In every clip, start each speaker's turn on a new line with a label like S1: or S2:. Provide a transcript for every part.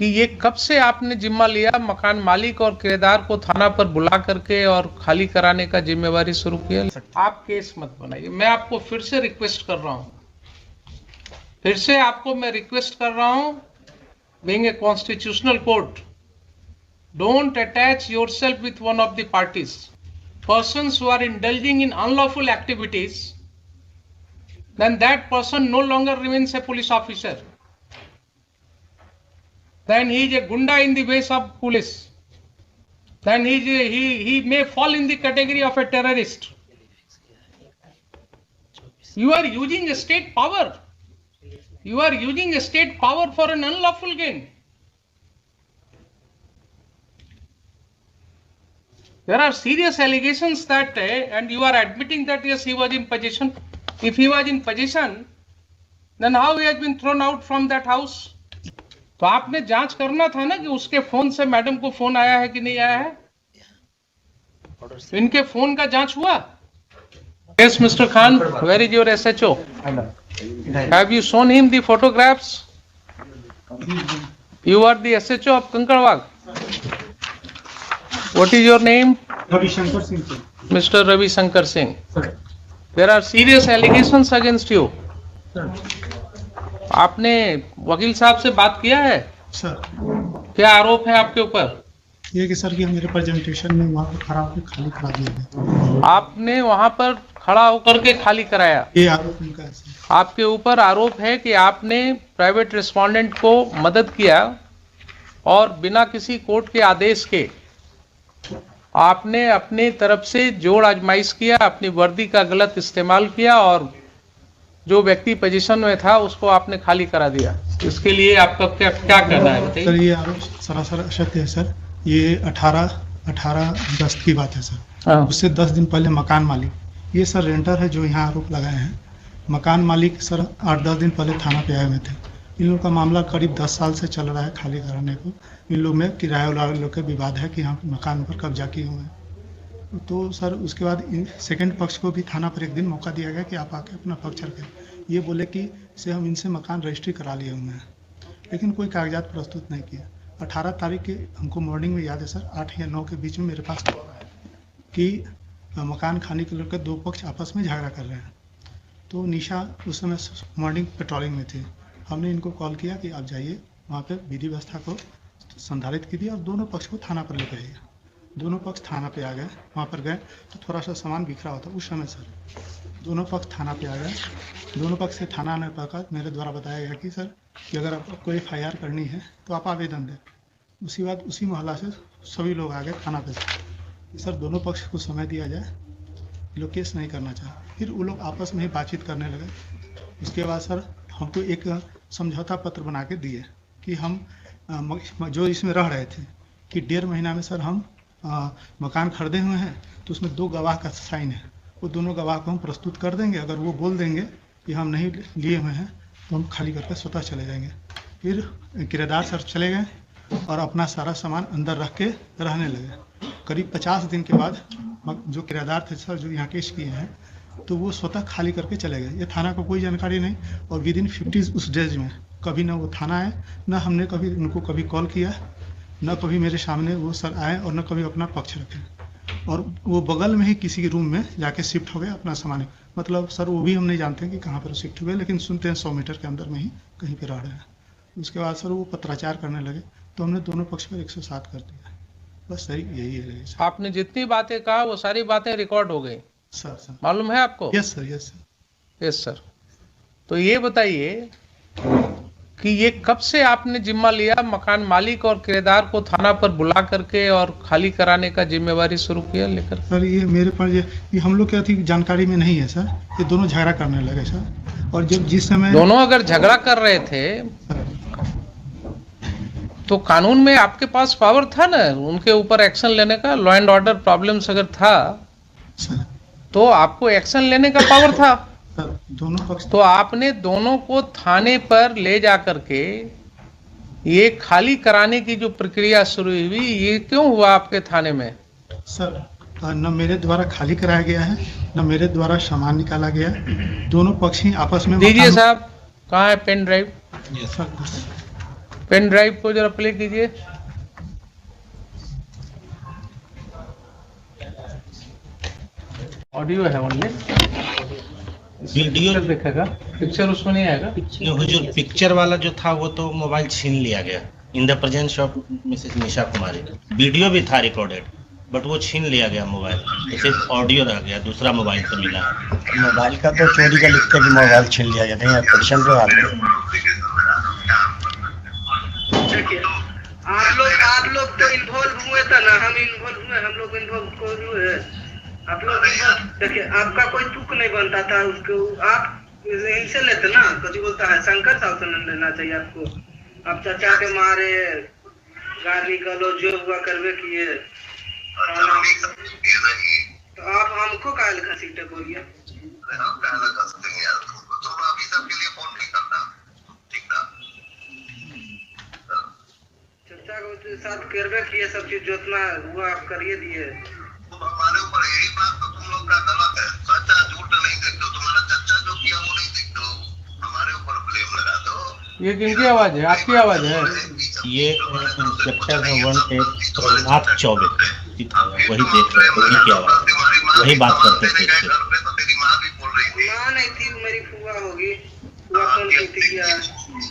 S1: कि ये कब से आपने जिम्मा लिया मकान मालिक और किराएदार को थाना पर बुला करके और खाली कराने का जिम्मेवारी शुरू किया? आप केस मत बनाइए। मैं आपको फिर से रिक्वेस्ट कर रहा हूं, फिर से आपको मैं रिक्वेस्ट कर रहा हूं, being a constitutional court, don't attach yourself with one of the parties. Persons who are indulging in unlawful activities, then that person no longer remains a police officer. Then he is a gunda in the ways of police. Then he may fall in the category of a terrorist. You are using a state power. You are using a state power for an unlawful gain. There are serious allegations that, and you are admitting that yes, he was in possession. If he was in possession, then how he has been thrown out from that house? तो आपने जांच करना था ना कि उसके phone से madam को फोन आया है कि नहीं आया है. इनके फोन का जांच हुआ? Yes, Mr. Khan, where is your SHO? Have you shown him the photographs? You are the SHO of Kankarwag. What is your name?
S2: Ravi Shankar Singh.
S1: Mr. Ravi Shankar Singh.
S2: Sir.
S1: There are serious allegations against you.
S2: Sir.
S1: आपने वकील साहब से बात किया है?
S2: Sir.
S1: क्या आरोप है आपके ऊपर?
S2: ये कि सर कि मेरे प्रेजेंटेशन में वहाँ पर खड़ा होकर खाली करा दिया गया.
S1: आपने वहाँ पर खड़ा होकर के खाली कराया?
S2: ये आरोप उनका है सर.
S1: आपके ऊपर आरोप है कि आपने प्राइवेट रिस्पोंडेंट को मदद किया और बिना किसी कोर्ट के आदेश के आपने अपनी तरफ से जोड़ आजमाइश किया, अपनी वर्दी का गलत इस्तेमाल किया और जो व्यक्ति पोजीशन में था उसको आपने खाली करा दिया. इसके लिए आपका क्या कहना है बताइए?
S2: सर ये आरोप सरासर असत्य है सर. ये 18 अगस्त की बात है सर. उससे 10 दिन पहले मकान मालिक, ये सर रेंटर है जो यहाँ आरोप लगाए हैं. मकान मालिक सर 8-10 दिन पहले थाना पे आए हुए थे. इन लोग का मामला करीब 10 साल से चल रहा है खाली कराने को. इन लोग में किराया वाले लोग के विवाद है कि हम मकान पर कब्जा किए हुए हैं. तो सर उसके बाद सेकंड पक्ष को भी थाना पर एक दिन मौका दिया गया कि आप आके अपना पक्ष रखें. ये बोले कि से हम इनसे मकान रजिस्ट्री करा लिए हुए हैं, लेकिन कोई कागजात प्रस्तुत नहीं किया. 18 तारीख के हमको मॉर्निंग में याद है सर 8 या 9 के बीच में मेरे पास कि मकान खाने के लेकर 2 पक्ष आपस में झगड़ा कर रहे हैं. तो निशा उस समय मॉर्निंग पेट्रोलिंग में थी. हमने इनको कॉल किया कि आप जाइए वहाँ पे विधि व्यवस्था को संधारित कीजिए और दोनों पक्ष को थाना पर लेकर आइए. दोनों पक्ष थाना पे आ गए. वहाँ पर गए तो थोड़ा सा सामान बिखरा होता उस समय सर. दोनों पक्ष थाना पे आ गए. दोनों पक्ष से थाना आने पर मेरे द्वारा बताया गया कि सर कि अगर आपको FIR करनी है तो आप आवेदन दें. उसके बाद उसी मोहल्ला से सभी लोग आ गए थाना पे. सर दोनों पक्ष को समय दिया जाए, लोग केस नहीं करना चाहे. फिर वो लोग आपस में ही बातचीत करने लगे. उसके बाद सर हमको एक समझौता पत्र बना के दिए कि हम जो इसमें रह रहे थे कि 1.5 महीना में सर हम मकान खरीदे हुए हैं, तो उसमें 2 गवाह का साइन है. वो दोनों गवाह को हम प्रस्तुत कर देंगे. अगर वो बोल देंगे कि हम नहीं लिए हुए हैं तो हम खाली करके स्वतः चले जाएंगे. फिर किराएदार सर चले गए और अपना सारा सामान अंदर रख के रहने लगे. करीब 50 दिन के बाद जो किराएदार थे सर जो यहाँ केस किए हैं तो वो स्वतः खाली करके चले गए. ये थाना को कोई जानकारी नहीं और विदिन 50 उस डेज में कभी ना वो थाना आए, ना हमने कभी उनको कभी कॉल किया, न कभी मेरे सामने वो सर आए और न कभी अपना पक्ष रखे. और वो बगल में ही किसी के रूम में जाके शिफ्ट हो गए अपना सामान. मतलब सर वो भी हम नहीं जानते कि कहाँ पर शिफ्ट हुए, लेकिन सुनते हैं 100 मीटर के अंदर में ही कहीं पर रह रहे हैं. उसके बाद सर वो पत्राचार करने लगे तो हमने दोनों पक्ष पर 107 कर दिया. बस सर यही है.
S1: आपने जितनी बातें कहा वो सारी बातें रिकॉर्ड हो गई
S2: सर.
S1: मालूम है आपको?
S2: Yes sir. Yes sir.
S1: Yes sir. तो ये बताइए कि ये कब से आपने जिम्मा लिया मकान मालिक और किराएदार को थाना पर बुला करके और खाली कराने का जिम्मेवारी शुरू किया लेकर?
S2: सर ये मेरे पास ये हम लोग क्या थी जानकारी में नहीं है सर. ये दोनों झगड़ा करने लगे सर. और जब जिस समय
S1: दोनों अगर झगड़ा कर रहे थे तो कानून में आपके पास पावर था ना उनके ऊपर एक्शन लेने का. लॉ एंड ऑर्डर प्रॉब्लम्स अगर था
S2: सर
S1: तो आपको एक्शन लेने का पावर था.
S2: दोनों पक्ष
S1: तो आपने दोनों को थाने पर ले जा करके ये खाली कराने की जो प्रक्रिया शुरू हुई ये क्यों हुआ आपके थाने में?
S2: सर न मेरे द्वारा खाली कराया गया है न मेरे द्वारा सामान निकाला गया. दोनों पक्ष ही आपस में
S1: दीजिए साहब. कहाँ है pen drive?
S2: Sir
S1: pen drive को जरा प्ले कीजिए। ऑडियो है ओनली,
S3: वीडियो
S1: देखेगा, पिक्चर उसमें नहीं आएगा।
S3: हुजूर पिक्चर वाला जो था वो तो मोबाइल छीन लिया गया in the presence of Mrs Nisha Kumari. Video भी था रिकॉर्डेड बट वो छीन लिया गया मोबाइल, तो सिर्फ ऑडियो रह गया, दूसरा मोबाइल से मिला है।
S4: मोबाइल का तो चोरी का लिखते कि मोबाइल छीन लिया गया, कहीं एप्लीकेशन पे डाल दो।
S5: आप लोग तो इन्वॉल्व हुए था ना, हम इन्वॉल्व हुए, हम लोग इन्वॉल्व हुए। आप लोग देखिए, आपका कोई तुक नहीं बनता था उसको, आप इनसे लेते ना, कभी बोलता है शंकर साहब से लेना चाहिए आपको। आप चाचा के मारे गाली गलो जो हुआ करवे किए, तो आप हमको काहे घसीटे बोलिए। चाचा के साथ करवे किए, सब चीज जितना हुआ आप करिए दिए।
S6: हमारे ऊपर यही बात तो तुम लोग का गलत है। सच्चा झूठ नहीं देखते हो, तुम्हारा चच्चा जो किया वो नहीं देखते हो, हमारे ऊपर ब्लेम लगा दो।
S1: ये किनकी आवाज है? आपकी आवाज है?
S3: ये इंस्पेक्टर है 1824 वही देख रहे, वही की आवाज, वही बात करते थे।
S6: तेरी माँ भी बोल रही थी।
S5: माँ नहीं थी, मेरी फुआ होगी। फुआ फोन की किया,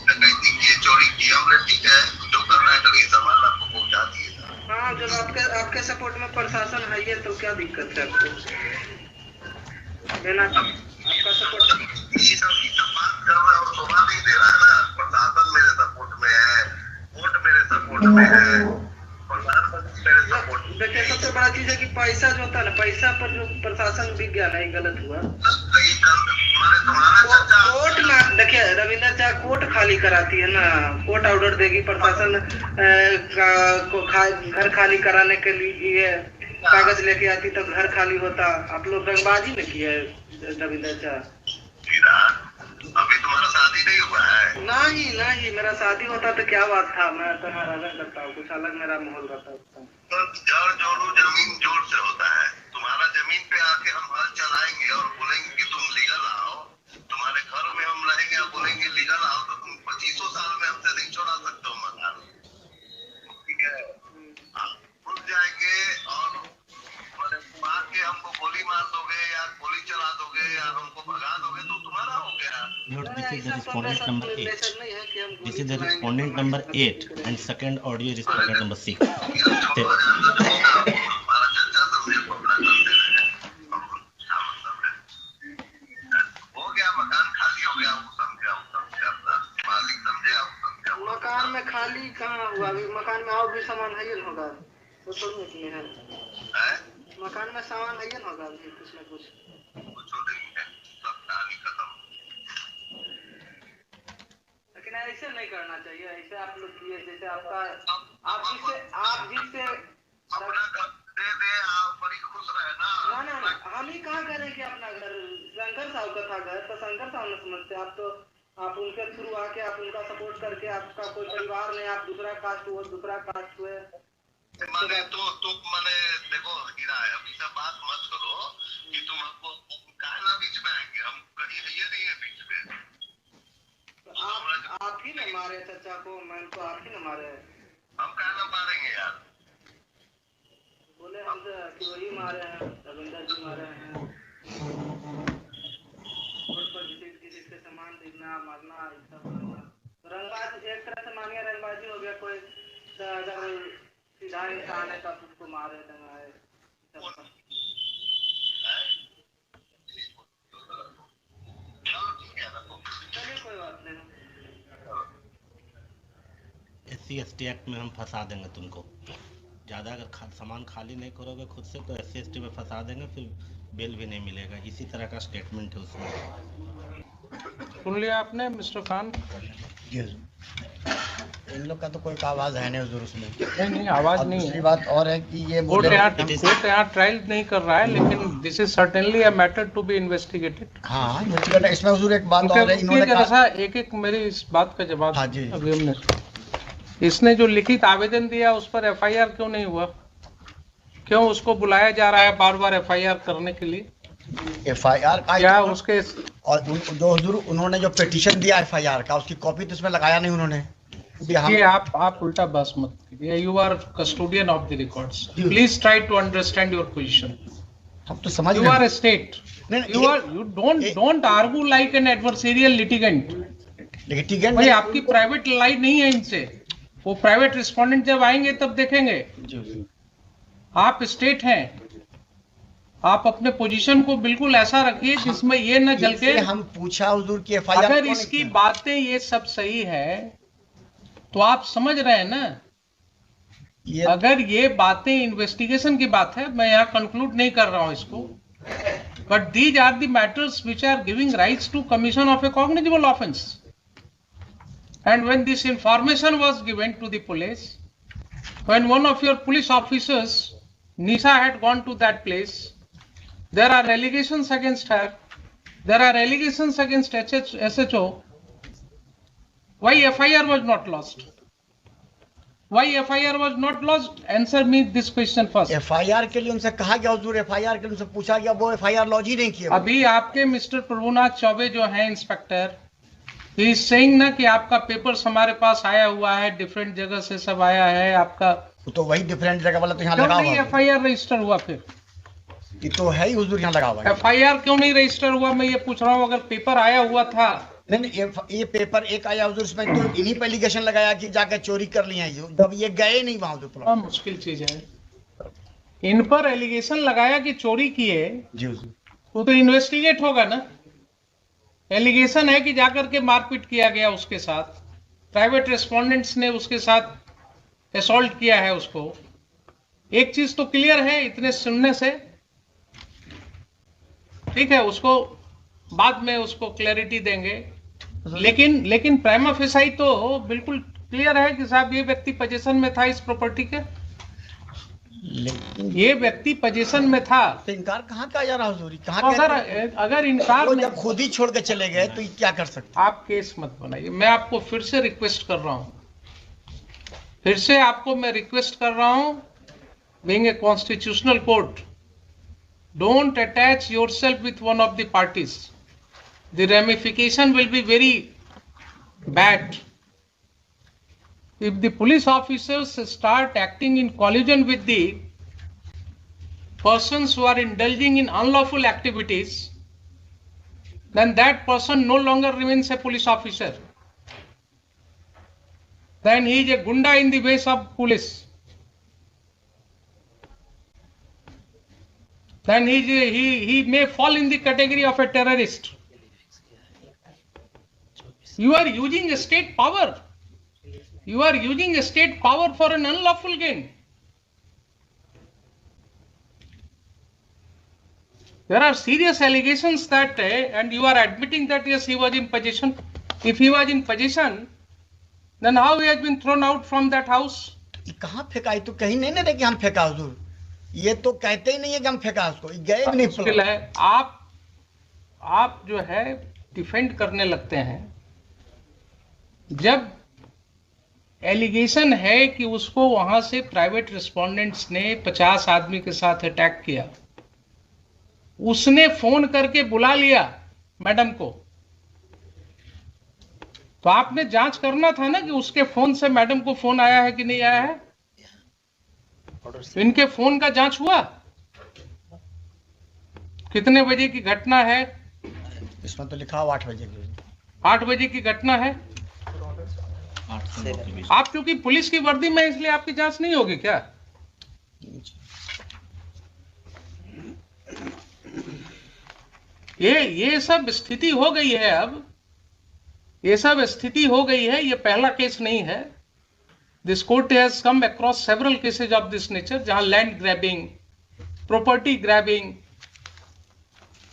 S6: डकैती की, चोरी की, हमने ठीक है जो करना है करिए, सामान आपको पहुंचा दिए।
S5: हाँ, जब आपके सपोर्ट में प्रशासन है ये, तो क्या दिक्कत है आपको देना? आपका सपोर्ट
S6: ये सब बात कर रहा है और शोभा नहीं दे रहा है ना। प्रशासन मेरे सपोर्ट में है, कोर्ट मेरे सपोर्ट में है, प्रधानमंत्री मेरे सपोर्ट में।
S5: देखिए, सबसे बड़ा चीज है कि पैसा जो होता है ना, पैसा पर जो प्रशासन बिक गया नहीं, गलत हुआ। कोर्ट में देखिए, रविंद्र चाहे कोर्ट खाली कराती है ना, कोर्ट ऑर्डर देगी, प्रशासन घर खाली कराने के लिए कागज लेके आती तो घर खाली होता। आप लोग रंगबाजी में किए रविंद्र चाह।
S6: अभी तुम्हारा शादी नहीं हुआ है?
S5: नहीं, मेरा शादी होता तो क्या बात था, मैं तो रहना करता हूँ, कुछ अलग मेरा माहौल रहता है।
S6: तो जड़ जोड़ो जमीन जोड़ से होता है। तुम्हारा जमीन पे आके हम हल चलाएंगे और बोलेंगे कि तुम लीगल आओ, तुम्हारे घर में हम रहेंगे और बोलेंगे लीगल आओ, तो तुम 25 साल में हमसे नहीं छोड़ा सकते हो मकान। ठीक है, आप रुक जाएंगे और मार के हमको गोली मार दोगे या गोली चला दोगे या हमको भगा दोगे तो तुम्हारा हो गया।
S3: This is the respondent number 8. This is the respondent number 8 and second audio is respondent number 6.
S6: हमारा चर्चा समझे को अपना करते रहे, हो गया मकान खाली हो गया, वो समझे अपना मालिक समझे, समझे।
S5: मकान में खाली कहाँ हुआ? अभी मकान में और भी सामान है ही होगा, तो थोड़ी नहीं है। मकान में सामान है ही होगा अभी कुछ न कुछ। लेकिन ऐसे नहीं करना चाहिए, ऐसे आप लोग किए जैसे आपका आप जिससे
S6: अपना घर दे दे, आप बड़ी खुश रहे ना।
S5: ना हम ही कहाँ करें कि अपना घर शंकर साहब का था घर, तो शंकर साहब ने समझते। आप तो आप उनके थ्रू आके आप उनका सपोर्ट करके, आपका कोई परिवार नहीं, आप दूसरा कास्ट हुए,
S6: माने तो माने देखो हीरा है, अभी सब बात मत करो कि तुम हमको कहना बीच में आएंगे, हम कहीं ये नहीं है बीच में।
S5: आप ही ने मारे चाचा को, मैं तो आप ही ने मारे।
S6: हम कहना मारेंगे यार,
S5: बोले हमसे कि वही मारे हैं, रविंदर जी मारे हैं। रोड पर जिसके सामान देखना, मारना, रंगबाजी एक तरह से मानिए, रंगबाजी हो गया। कोई अगर सीधा इंसान है तब उसको मारे दंगाए। चलिए कोई बात नहीं।
S3: SC ST एक्ट में हम फंसा देंगे तुमको। ज़्यादा अगर सामान खाली नहीं करोगे खुद से तो SC ST में फंसा देंगे, फिर बेल भी नहीं मिलेगा। इसी तरह का स्टेटमेंट है उसमें।
S1: सुन लिया आपने मिस्टर खान?
S4: इन लोग का तो कोई आवाज है नहीं हुजूर उसमें।
S1: नहीं आवाज नहीं है।
S4: दूसरी बात और है कि ये
S1: कोर्ट यहाँ ट्रायल नहीं कर रहा है, लेकिन this is certainly a matter to be investigated.
S4: हाँ, इसमें हुजूर एक बात और है, इन्होंने
S1: कहा एक मेरी इस बात का जवाब।
S4: हाँ जी।
S1: अभी हमने इसने जो लिखित आवेदन दिया उस पर FIR क्यों नहीं हुआ? क्यों उसको बुलाया जा रहा है बार बार FIR करने के लिए?
S4: FIR का
S1: क्या उसके
S4: और जो हुजूर उन्होंने जो पिटीशन दिया FIR का, उसकी कॉपी तो इसमें लगाया नहीं उन्होंने।
S1: ये आप उल्टा बस मत कीजिए। You are custodian of the records, please try to understand your position.
S4: हम तो समझ
S1: you are state, you don't argue like an adversarial litigant।
S4: Litigant
S1: भाई आपकी प्राइवेट लाइफ नहीं है इनसे, वो प्राइवेट रिस्पोंडेंट जब आएंगे तब देखेंगे। आप स्टेट हैं, आप अपने पोजीशन को बिल्कुल ऐसा रखिए जिसमें ये न जल के।
S4: हम पूछा हुजूर की एफआईआर
S1: अगर इसकी बातें ये सब सही है तो आप समझ रहे हैं ना, अगर ये बातें इन्वेस्टिगेशन की बात है, मैं यहाँ कंक्लूड नहीं कर रहा हूँ इसको, but these are the matters which are giving rights to commission of a cognizable offence. And when this information was given to the police, when one of your police officers, Nisha, had gone to that place, there are allegations against her, there are allegations against SHO. Why FIR was not lodged? Why FIR was not lodged? Answer me this question first.
S4: FIR के लिए उनसे कहा गया हुजूर, FIR के लिए उनसे पूछा गया, वो एफआईआर लॉन्च ही नहीं किया।
S1: अभी आपके मिस्टर प्रभुनाथ चौबे जो हैं इंस्पेक्टर, ही इज सेइंग ना कि आपका पेपर्स हमारे पास आया हुआ है, डिफरेंट जगह से सब आया है आपका,
S4: तो वही डिफरेंट जगह वाला तो यहाँ लगा हुआ है।
S1: एफआईआर रजिस्टर हुआ? फिर
S4: ये तो है ही हुजूर, यहाँ लगा हुआ है।
S1: एफआईआर क्यों नहीं रजिस्टर हुआ, मैं ये पूछ रहा हूँ। अगर पेपर आया हुआ था,
S4: नहीं ये पेपर एक आया हुजूर, इसमें तो इन्हीं पे एलिगेशन लगाया कि जाके चोरी कर लिया है, जब ये गए नहीं वहां हुजूर।
S1: बहुत मुश्किल चीज है, इन पर एलिगेशन लगाया कि चोरी किए,
S4: जी हुजूर,
S1: वो तो इन्वेस्टिगेट होगा ना। एलिगेशन है कि जाकर के मारपीट किया गया उसके साथ, प्राइवेट रेस्पोंडेंट्स ने उसके साथ असॉल्ट किया है उसको। एक चीज तो क्लियर है इतने सुनने से, ठीक है, उसको बाद में उसको क्लैरिटी देंगे, लेकिन प्राइमा फेसाई तो बिल्कुल क्लियर है कि साहब ये व्यक्ति पोजीशन में था इस प्रॉपर्टी के, ये व्यक्ति पोजीशन में था।
S4: तो इनकार कहाँ का जा रहा हुजूर, कहाँ
S1: अगर इनकार
S4: जब खुद ही छोड़ के चले गए तो क्या कर सकते?
S1: आप केस मत बनाइए। मैं आपको फिर से रिक्वेस्ट कर रहा हूं, फिर से आपको मैं रिक्वेस्ट कर रहा हूं, being a constitutional court, don't attach yourself with one of the parties, the ramification will be very bad. If the police officers start acting in collusion with the persons who are indulging in unlawful activities, then that person no longer remains a police officer. Then he is a gunda in the ways of police. Then he may fall in the category of a terrorist. You are using a state power. You are using a state power for an unlawful gain. There are serious allegations that, and you are admitting that yes, he was in possession. If he was in possession, then how he has been thrown out from that house?
S4: कहाँ फेंका? तो कहीं नहीं ना कि हम फेंका हुजूर, ये तो कहते ही नहीं है कि हम फेंका उसको, गए भी नहीं।
S1: मुश्किल है, आप जो है डिफेंड करने लगते हैं। जब एलिगेशन है कि उसको वहां से प्राइवेट रिस्पोंडेंट्स ने 50 आदमी के साथ अटैक किया, उसने फोन करके बुला लिया मैडम को, तो आपने जांच करना था ना कि उसके फोन से मैडम को फोन आया है कि नहीं आया है। इनके फोन का जांच हुआ, कितने बजे की घटना है?
S4: इसमें तो लिखा हुआ 8 बजे की।
S1: 8 बजे की घटना है। आप क्योंकि पुलिस की वर्दी में, इसलिए आपकी जांच नहीं होगी क्या? ये सब स्थिति हो गई है, अब ये सब स्थिति हो गई है। ये पहला केस नहीं है। This court has come across several cases of this nature, जहां लैंड ग्रैबिंग, प्रॉपर्टी ग्रैबिंग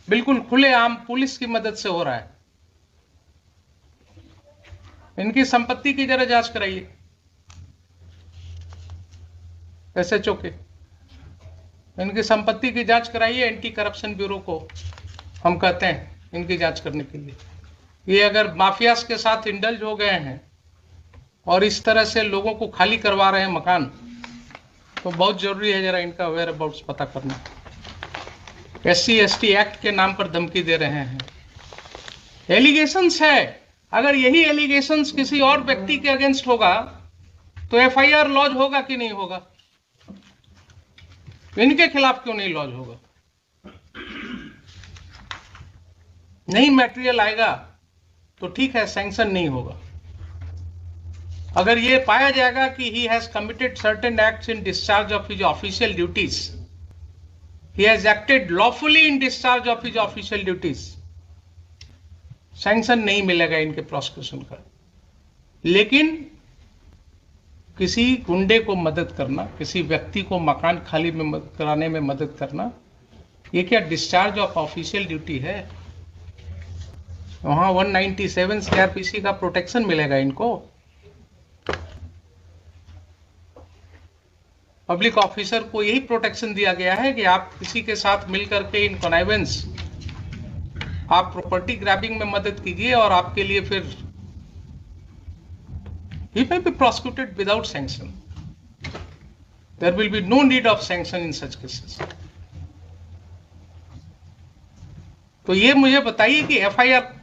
S1: बिल्कुल खुलेआम पुलिस की मदद से हो रहा है। इनकी संपत्ति की जरा जांच कराइए, SHO के, इनकी संपत्ति की जांच कराइए। एंटी करप्शन ब्यूरो को हम कहते हैं इनकी जांच करने के लिए। ये अगर माफियास के साथ इंडल्ज हो गए हैं और इस तरह से लोगों को खाली करवा रहे हैं मकान, तो बहुत जरूरी है जरा इनका वेयर अबाउट्स पता करना। SC ST एक्ट के नाम पर धमकी दे रहे हैं, एलिगेशंस है। अगर यही एलिगेशंस किसी और व्यक्ति के अगेंस्ट होगा तो एफआईआर लॉन्च होगा कि नहीं होगा? इनके खिलाफ क्यों नहीं लॉन्च होगा? नहीं मटेरियल आएगा तो ठीक है, सैंक्शन नहीं होगा। अगर ये पाया जाएगा कि he has committed certain acts in discharge of his official duties, he has acted lawfully in discharge of his official duties, sanction नहीं मिलेगा इनके प्रोसिक्यूशन का। लेकिन किसी गुंडे को मदद करना, किसी व्यक्ति को मकान खाली में कराने में मदद करना, ये क्या डिस्चार्ज ऑफ ऑफिशियल ड्यूटी है? वहां 197 सीआरपीसी का प्रोटेक्शन मिलेगा इनको। पब्लिक ऑफिसर को यही प्रोटेक्शन दिया गया है कि आप किसी के साथ मिलकर के इन कॉनाइवेंस, आप प्रॉपर्टी ग्रैबिंग में मदद कीजिए और आपके लिए फिर he may be prosecuted without sanction. There will be no need of sanction in such cases. तो ये मुझे बताइए कि एफआईआर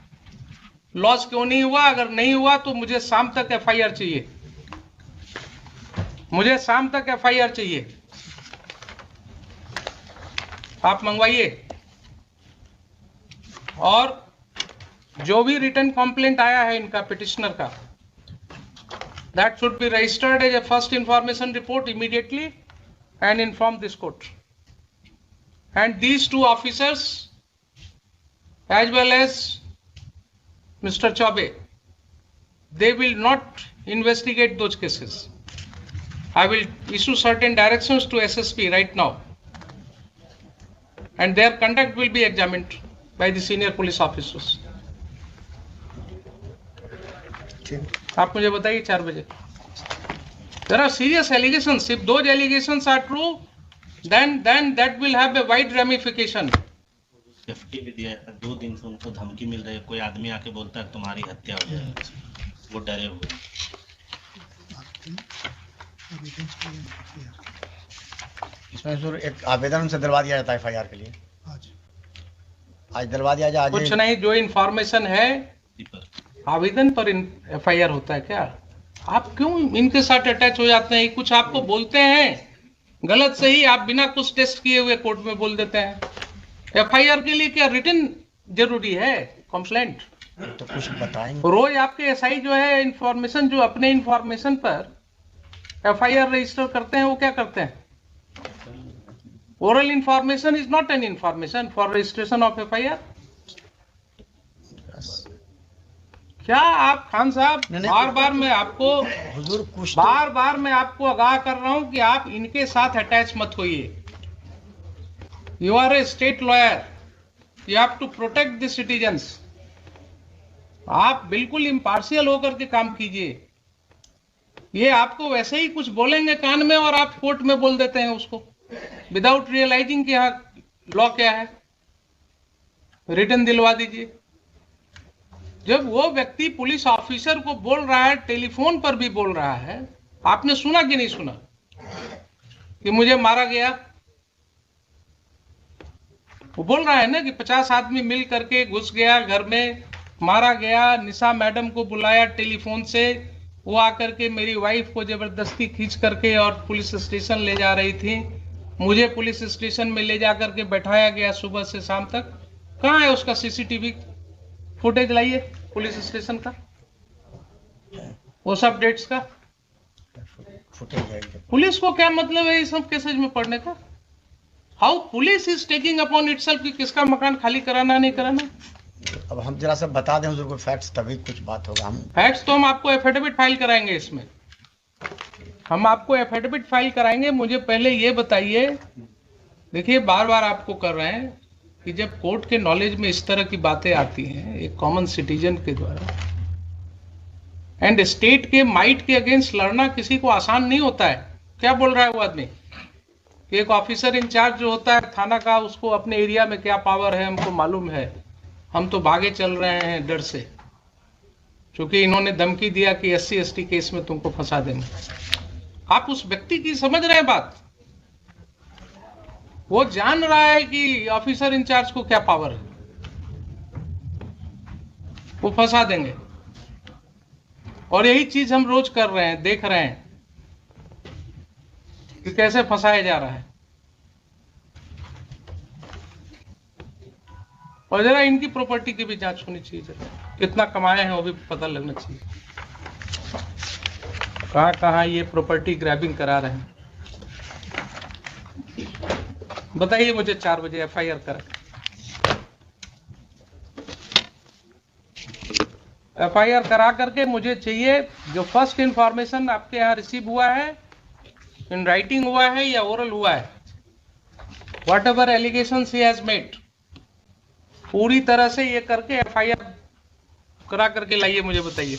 S1: लॉस क्यों नहीं हुआ? अगर नहीं हुआ तो मुझे शाम तक एफआईआर चाहिए, मुझे शाम तक एफआईआर चाहिए। आप मंगवाइए। और जो भी रिटर्न कंप्लेंट आया है इनका पिटिशनर का, that should be registered as a first information report immediately and inform this court. And these two officers as well as Mr. Chaube, they will not investigate those cases. I will issue certain directions to SSP right now, and their conduct will be examined by the senior police officers. आप मुझे बताइए 4 बजे। There are serious allegations. If those allegations are true, then that will have a wide ramification.
S3: Safety भी दिया है, 2 दिन से उनको धमकी मिल रही है, कोई आदमी आके बोलता है तुम्हारी हत्या हो जाएगी, वो डरे हुए।
S4: इसमें सर एक आवेदन उनसे दिलवा दिया जाता है एफआईआर के लिए। आज दिलवा दिया जाए।
S1: कुछ नहीं, जो इंफॉर्मेशन है आवेदन पर एफआईआर होता है क्या? आप क्यों इनके साथ अटैच हो जाते हैं? कुछ आपको बोलते हैं गलत सही, आप बिना कुछ टेस्ट किए हुए कोर्ट में बोल देते हैं। एफआईआर के लिए क्या रिटन जरूरी है? कंप्लेंट
S4: तो कुछ बताएंगे।
S1: रोज आपके एसआई जो है इंफॉर्मेशन, जो अपने इंफॉर्मेशन पर एफआईआर रजिस्टर करते हैं, वो क्या करते हैं? Oral information is not an information for registration of FIR. क्या आप खान साहब, बार बार मैं आपको आगाह कर रहा हूं कि आप इनके साथ अटैच मत होइए। You are a state lawyer, you have to protect the citizens. आप बिल्कुल इम्पार्शियल होकर के काम कीजिए। ये आपको वैसे ही कुछ बोलेंगे कान में और आप कोर्ट में बोल देते हैं उसको, विदाउट रियलाइजिंग कि यहाँ लॉ क्या है। रिटर्न दिलवा दीजिए। जब वो व्यक्ति पुलिस ऑफिसर को बोल रहा है, टेलीफोन पर भी बोल रहा है, आपने सुना कि नहीं सुना कि मुझे मारा गया? वो बोल रहा है ना कि 50 आदमी मिल करके घुस गया घर में, मारा गया। निशा मैडम को बुलाया टेलीफोन से, वो आकर के मेरी वाइफ को जबरदस्ती खींच करके और पुलिस स्टेशन ले जा रही थी। मुझे पुलिस स्टेशन में ले जा करके बैठाया गया सुबह से शाम तक। कहाँ है उसका सीसीटीवी फुटेज? लाइए पुलिस स्टेशन का, वो सब डेट्स का
S4: फुटेज।
S1: पुलिस को क्या मतलब है इस सब केसेज में पढ़ने का? How police is taking upon itself कि किसका मकान खाली कराना नहीं कराना।
S4: अब हम जरा सा बता दें हुजूर को फैक्ट्स, तभी कुछ बात होगा। हम
S1: फैक्ट्स तो हम आपको एफिडेविट फाइल कराएंगे। इसमें हम आपको एफिडेविट फाइल कराएंगे। मुझे पहले ये बताइए, देखिए बार बार आपको कर रहे हैं कि जब कोर्ट के नॉलेज में इस तरह की बातें आती हैं एक कॉमन सिटीजन के द्वारा, एंड स्टेट के माइट के अगेंस्ट लड़ना किसी को आसान नहीं होता है। क्या बोल रहा है वो आदमी कि एक ऑफिसर इंचार्ज जो होता है थाना का, उसको अपने एरिया में क्या पावर है हमको मालूम है, हम तो भागे चल रहे हैं डर से, क्योंकि इन्होंने धमकी दिया कि SC ST केस में तुमको फंसा देंगे। आप उस व्यक्ति की समझ रहे हैं बात? वो जान रहा है कि ऑफिसर इंचार्ज को क्या पावर है, वो फंसा देंगे। और यही चीज हम रोज कर रहे हैं, देख रहे हैं कि कैसे फंसाया जा रहा है। और जरा इनकी प्रॉपर्टी की भी जांच होनी चाहिए, जरा कितना कमाए हैं वो भी पता लगना चाहिए, कहाँ कहाँ ये प्रॉपर्टी ग्रैबिंग करा रहे हैं। बताइए मुझे 4 बजे एफआईआर करा, एफआईआर करा करके मुझे चाहिए जो फर्स्ट इंफॉर्मेशन आपके यहाँ रिसीव हुआ है, इन राइटिंग हुआ है या ओरल हुआ है, whatever allegation he has made, पूरी तरह से ये करके एफआईआर करा करके लाइए, मुझे बताइए।